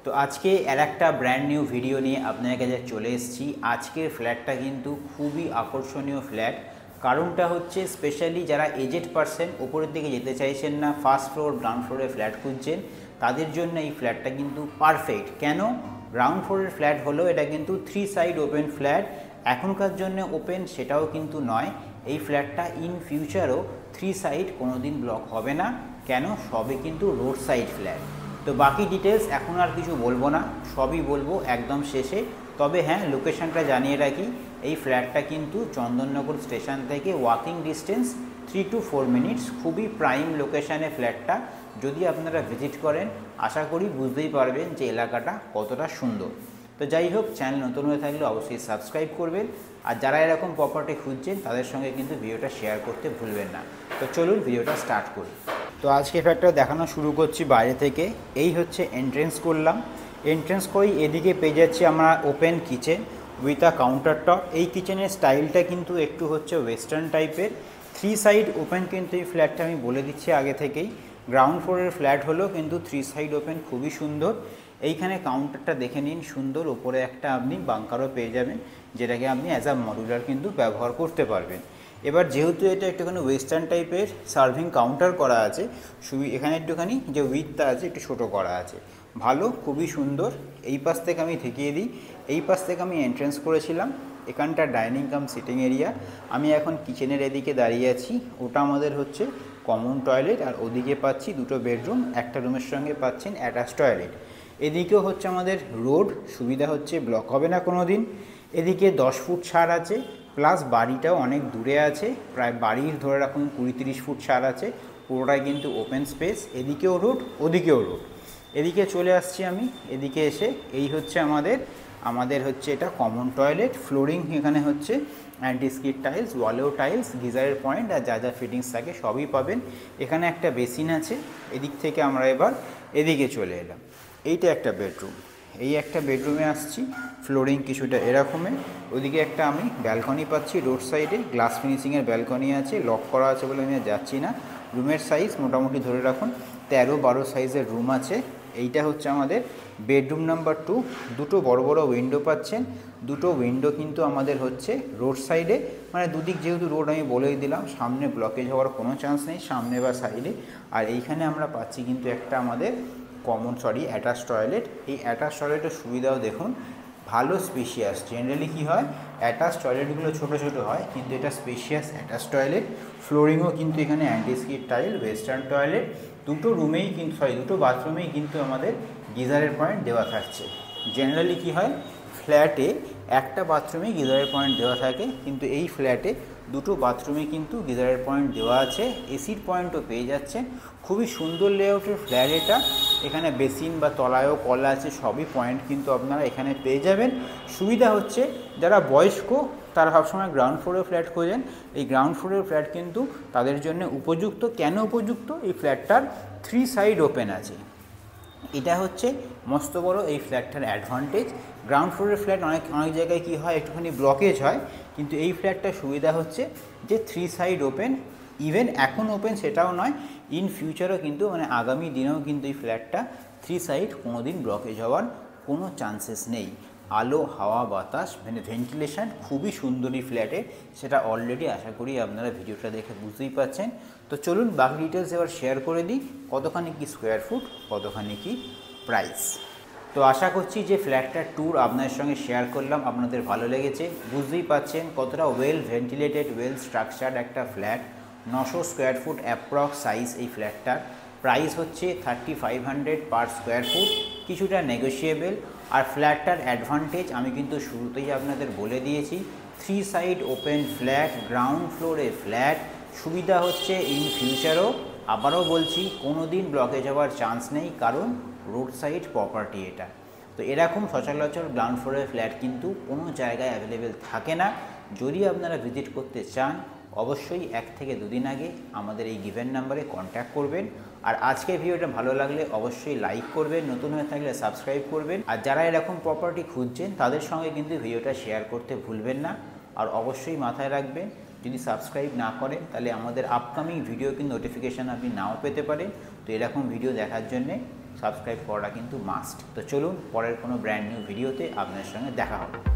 তো আজকে একটা ব্র্যান্ড নিউ ভিডিও নিয়ে আপনাদের কাছে চলে এসেছি। আজকের ফ্ল্যাটটা কিন্তু খুবই আকর্ষণীয় ফ্ল্যাট। কারণটা হচ্ছে স্পেশালি যারা এজেড পারসন, ওপরের দিকে যেতে চাইছেন না, ফার্স্ট ফ্লোর গ্রাউন্ড ফ্লোরে ফ্ল্যাট খুঁজছেন, তাদের জন্য এই ফ্ল্যাটটা কিন্তু পারফেক্ট। কেন? গ্রাউন্ড ফ্লোরের ফ্ল্যাট হলেও এটা কিন্তু 3 সাইড ওপেন ফ্ল্যাট। এখনকার জন্য ওপেন সেটাও কিন্তু নয়, এই ফ্ল্যাটটা ইন ফিউচারও 3 সাইড কোনো দিন ব্লক হবে না। কেন? সবই কিন্তু রোড সাইড ফ্ল্যাট। তো বাকি ডিটেলস এখন আর কিছু বলবো না, সবই বলবো একদম শেষে। তবে হ্যাঁ, লোকেশনটা জানিয়ে রাখি, এই ফ্ল্যাটটা কিন্তু চন্দননগর স্টেশন থেকে ওয়াকিং ডিস্টেন্স 3 to 4 মিনিটস। খুবই প্রাইম লোকেশানে ফ্ল্যাটটা। যদি আপনারা ভিজিট করেন আশা করি বুঝতেই পারবেন যে এলাকাটা কতটা সুন্দর। তো যাই হোক, চ্যানেল নতুন হয়ে থাকলে অবশ্যই সাবস্ক্রাইব করবেন, আর যারা এরকম প্রপার্টি খুঁজছেন তাদের সঙ্গে কিন্তু ভিডিওটা শেয়ার করতে ভুলবেন না। তো চলুন ভিডিওটা স্টার্ট করি। তো আজকে ফ্ল্যাটটা দেখানো শুরু করছি বাইরে থেকে। এই হচ্ছে এন্ট্রেন্স করলাম, এন্ট্রেন্স করেই এদিকে পেয়ে যাচ্ছি আমরা open kitchen with a counter top. এই কিচেনের স্টাইলটা কিন্তু একটু হচ্ছে ওয়েস্টার্ন টাইপের। 3 সাইড ওপেন কিন্তু এই ফ্ল্যাটটা আমি বলে দিচ্ছি আগে থেকেই। গ্রাউন্ড ফ্লোরের ফ্ল্যাট হলেও কিন্তু 3 সাইড ওপেন, খুবই সুন্দর। এইখানে কাউন্টারটা দেখে নিন, সুন্দর। ওপরে একটা আপনি বাংকারও পেয়ে যাবেন, যেটাকে আপনি অ্যাজ আ মডুলার কিন্তু ব্যবহার করতে পারবেন। এবার যেহেতু এটা একটুখানি ওয়েস্টার্ন টাইপের সার্ভিং কাউন্টার করা আছে, এখানে একটুখানি যে উইথটা আছে একটু ছোটো করা আছে, ভালো, খুবই সুন্দর। এই পাশ থেকে আমি দেখিয়ে দিই, এই পাশ থেকে আমি এন্ট্রেন্স করেছিলাম। এখানটা ডাইনিং কাম সিটিং এরিয়া। আমি এখন কিচেনের এদিকে দাঁড়িয়ে আছি, ওটা আমাদের হচ্ছে কমন টয়লেট। আর ওদিকে পাচ্ছি দুটো বেডরুম, একটা রুমের সঙ্গে পাচ্ছেন অ্যাটাচ টয়লেট। এদিকেও হচ্ছে আমাদের রোড, সুবিধা হচ্ছে ব্লক হবে না কোনো দিন। এদিকে 10 ফুট ছাড় আছে, প্লাস বাড়িটাও অনেক দূরে আছে, প্রায় বাড়ির ধরে রাখুন 20-30 ফুট ছাড় আছে। পুরোটাই কিন্তু ওপেন স্পেস, এদিকেও রোড ওদিকেও রোড। এদিকে চলে আসছি আমি, এদিকে এসে এই হচ্ছে আমাদের হচ্ছে এটা কমন টয়লেট। ফ্লোরিং এখানে হচ্ছে অ্যান্টি স্কিড টাইলস, ওয়ালেও টাইলস, গিজারের পয়েন্ট আর যা যা ফিটিংস থাকে সবই পাবেন। এখানে একটা বেসিন আছে। এদিক থেকে আমরা এবার এদিকে চলে এলাম। এইটা একটা বেডরুম, এই একটা বেডরুমে আসছি। ফ্লোরিং কিছুটা এরকমের। ওদিকে একটা আমি ব্যালকনি পাচ্ছি রোড সাইডে, গ্লাস ফিনিশিংয়ের ব্যালকনি আছে, লক করা আছে বলে আমি যাচ্ছি না। রুমের সাইজ মোটামুটি ধরে রাখুন 13-12 সাইজের রুম আছে। এইটা হচ্ছে আমাদের বেডরুম নাম্বার 2। দুটো বড় বড় উইন্ডো পাচ্ছেন, দুটো উইন্ডো কিন্তু আমাদের হচ্ছে রোড সাইডে, মানে দুদিক যেহেতু রোড আমি বলেই দিলাম, সামনে ব্লকেজ হওয়ার কোনো চান্স নেই, সামনে বা সাইডে। আর এইখানে আমরা পাচ্ছি কিন্তু একটা আমাদের অ্যাটাচ টয়লেট। এই অ্যাটাচ টয়লেটের সুবিধাও দেখুন, ভালো স্পেশিয়াস। জেনারেলি কী হয়, অ্যাটাচ টয়লেটগুলো ছোটো ছোটো হয়, কিন্তু এটা স্পেশিয়াস অ্যাটাচ টয়লেট। ফ্লোরিংও কিন্তু এখানে anti skid tile, western toilet. দুটো বাথরুমেই কিন্তু আমাদের গিজারের পয়েন্ট দেওয়া থাকছে। জেনারেলি কী হয়, ফ্ল্যাটে একটা বাথরুমে গিজারের পয়েন্ট দেওয়া থাকে, কিন্তু এই ফ্ল্যাটে দুটো বাথরুমে কিন্তু গিজারের পয়েন্ট দেওয়া আছে, এসির পয়েন্টও পেয়ে যাচ্ছেন। খুবই সুন্দর লেআউটের ফ্ল্যাট এটা। এখানে বেসিন বা তলায়ও কল আছে, সবই পয়েন্ট কিন্তু আপনারা এখানে পেয়ে যাবেন। সুবিধা হচ্ছে যারা বয়স্ক তারা সবসময় গ্রাউন্ড ফ্লোরে ফ্ল্যাট খোঁজেন, এই গ্রাউন্ড ফ্লোরের ফ্ল্যাট কিন্তু তাদের জন্য উপযুক্ত। কেন উপযুক্ত? এই ফ্ল্যাটটার 3 সাইড ওপেন আছে, এটা হচ্ছে মস্ত বড় এই ফ্ল্যাটটার অ্যাডভান্টেজ। গ্রাউন্ড ফ্লোরের ফ্ল্যাট অনেক জায়গায় কী হয়, একটুখানি ব্লকেজ হয়, কিন্তু এই ফ্ল্যাটটার সুবিধা হচ্ছে যে 3 সাইড ওপেন। ইভেন এখন ওপেন সেটাও নয়, ইন ফিউচারও কিন্তু, মানে আগামী দিনেও কিন্তু এই ফ্ল্যাটটা 3 সাইড কোনো দিন ব্লকেজ হওয়ার কোনো চান্সেস নেই। আলো, হাওয়া, বাতাস, মানে ভেন্টিলেশন খুবই সুন্দর এই ফ্ল্যাটে, সেটা অলরেডি আশা করি আপনারা ভিডিওটা দেখে বুঝতেই পারছেন। তো চলুন বাকি ডিটেলস এবার শেয়ার করে দিই, কতখানি কি স্কোয়ার ফুট, কতখানি কি প্রাইস। তো আশা করছি যে ফ্ল্যাটটার ট্যুর আপনাদের সঙ্গে শেয়ার করলাম, আপনাদের ভালো লেগেছে। বুঝতেই পারছেন কতটা ওয়েল ভেন্টিলেটেড, ওয়েল স্ট্রাকচার্ড একটা flat. 900 square foot approx size এই ফ্ল্যাটটার। প্রাইস হচ্ছে 3500 পার স্কোয়ার ফুট, কিছুটা নেগোশিয়েবল। আর ফ্ল্যাটটার অ্যাডভান্টেজ আমি কিন্তু শুরুতেই আপনাদের বলে দিয়েছি, 3 সাইড ওপেন ফ্ল্যাট, গ্রাউন্ড ফ্লোরে ফ্ল্যাট। সুবিধা হচ্ছে ইন ফিউচারও, আবারও বলছি, কোনো দিন ব্লকেজ হওয়ার চান্স নেই, কারণ রোড সাইড প্রপার্টি এটা। তো এরকম সচরাচর গ্রাউন্ড ফ্লোরের ফ্ল্যাট কিন্তু কোনো জায়গায় অ্যাভেলেবেল থাকে না। যদি আপনারা ভিজিট করতে চান অবশ্যই 1 থেকে 2 দিন আগে আমাদের এই গিভেন নাম্বারে কন্ট্যাক্ট করবেন। আর আজকের ভিডিওটা ভালো লাগলে অবশ্যই লাইক করবেন, নতুন হয়ে থাকলে সাবস্ক্রাইব করবেন। আর যারা এরকম প্রপার্টি খুঁজছেন তাদের সঙ্গে কিন্তু ভিডিওটা শেয়ার করতে ভুলবেন না। আর অবশ্যই মাথায় রাখবেন, যদি সাবস্ক্রাইব না করেন তাহলে আমাদের আপকামিং ভিডিও কিন্তু নোটিফিকেশান আপনি নাও পেতে পারেন। তো এরকম ভিডিও দেখার জন্যে সাবস্ক্রাইব করাটা কিন্তু মাস্ট। তো চলুন পরের কোনো ব্র্যান্ড নিউ ভিডিওতে আপনার সঙ্গে দেখা হবে।